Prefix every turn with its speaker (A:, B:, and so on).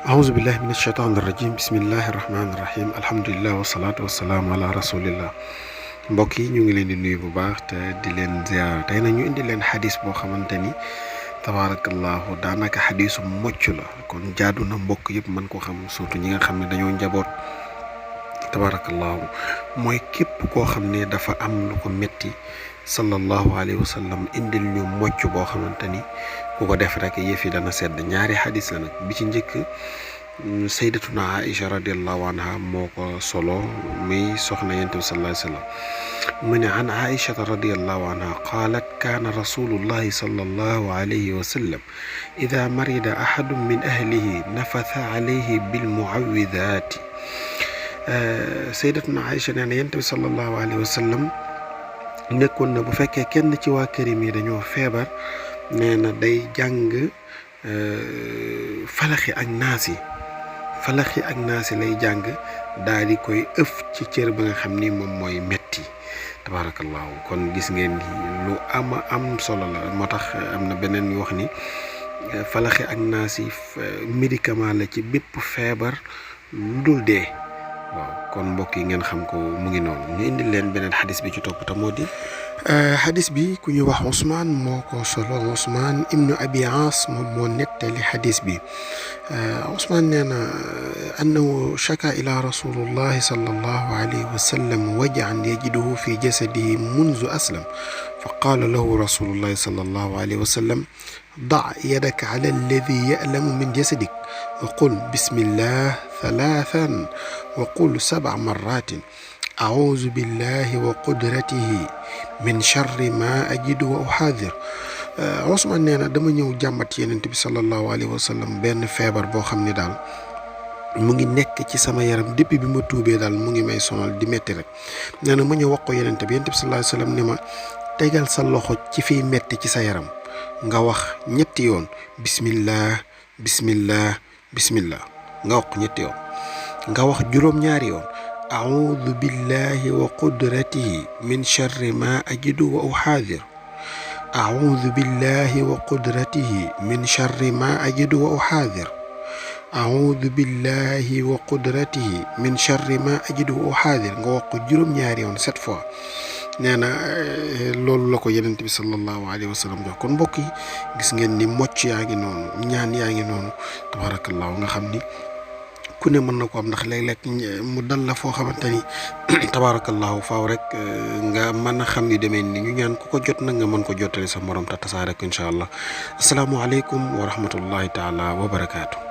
A: أعوذ بالله من الشيطان الرجيم بسم الله الرحمن الرحيم الحمد لله والصلاة والسلام على رسول الله. mbokk yi ñu ngi leen di nuyu bu baax te di leen ziar tey nag ñu indi leen xadis boo xamante ni tabarakallahu daanaka xadisu mocc la kon jaadu na mbokk yëpp mën ko xam surtout ñi nga xam ne dañoo njaboot tabarakallahu mooy képp koo xam ne dafa am lu ko metti sallallahu alayhi wa sallam indil ñu mocc boo xamante ni ku ko def rek yëf yi dana sedd. ñaari xadis la nag bi ci njëkk sayyidatuna Aïcha radiallahu anha moo ko solo muy soxna yonent bi sallallahu alayhi wa sallam mu ne an Aïchata radiallahu anha qaalat kaana rasulullahi sallallahu alayhi wa sallam ida marida ahadun min ahlihi nafatha alayhi bilmuawidaati. sayyidatuna Aïcha nee na yonent bi sallallahu alayhi wa sallam nekkoon na bu fekkee kenn ci waa këram yi dañoo feebar nee na day jàng falaxi ak naasi lay jàng daal di koy ëf ci cër ba nga xam ni moom mooy metti tabarakallahu. kon gis ngeen ni lu am solo la moo tax am na beneen ñu wax ni falaxi ak naasi médicament la ci bépp feebar lu dul dee. waaw kon mbokk yi ngeen xam ko mu ngi noonu ñu indi leen beneen xadis bi ci topp te moo di xadis bi ku ñu wax Ousmane moo ko solo Ousmane ibnu Abi Aas moom moo nettali xadis bi. Ousmane nee na annahu shaka ila rasulullahi sallallahu alayhi wa sallam waj'an yajiduhu fi jasadihi munzu aslam fa qaala lahu rasulullahi sallallahu alayhi wa sallam ضع يدك على الذي يألم من جسدك وقل بسم الله ثلاثا وقل 7 مرات أعوذ بالله وقدرته من شر ما أجد وأحاذر. Ousmane nee na dama ñëw jàmbat Yonent bi sallallahu alayhi wa sallam benn feebar boo xam ne daal mu ngi nekk ci sama yaram depuis bi ma tuubee daal mu ngi may sonal di metti rek. nee na ma ñëw wax ko Yonent bi sallallahu alayhi wa sallam ni ma tegal sa loxo ci fiy metti ci sa yaram nga wax ñetti yoon bismillah bismillah bismillah nga wax ñetti yoon nga wax juróom-ñaari yoon a'udhu billahi wa qudratihi min sharri ma ajidu wa uhadir a'udhu billahi wa qudratihi min sharri ma ajidu wa uhadir a'udhu billahi wa qudratihi min sharri ma ajidu wa uhadir nga wax ko juróom-ñaari yoon 7 fois. nee na loolu la ko Yonent bi sallallahu alayhi wa sallam jox. kon mbokk yi gis ngeen ni mocc yaa ngi noonu ñaan yaa ngi noonu tabarakallahu nga xam ni ku ne mën na ko am ndax léeg-léeg mu dal la foo xamante ni tabarakallahu faaw rek nga mën a xam ni demee ni ñu ñaan ku ko jot nag nga mën ko jottali sa morom te tasaare ko incha allah. asalaamualeykum wa rahmatullahi taala wa barakaatu.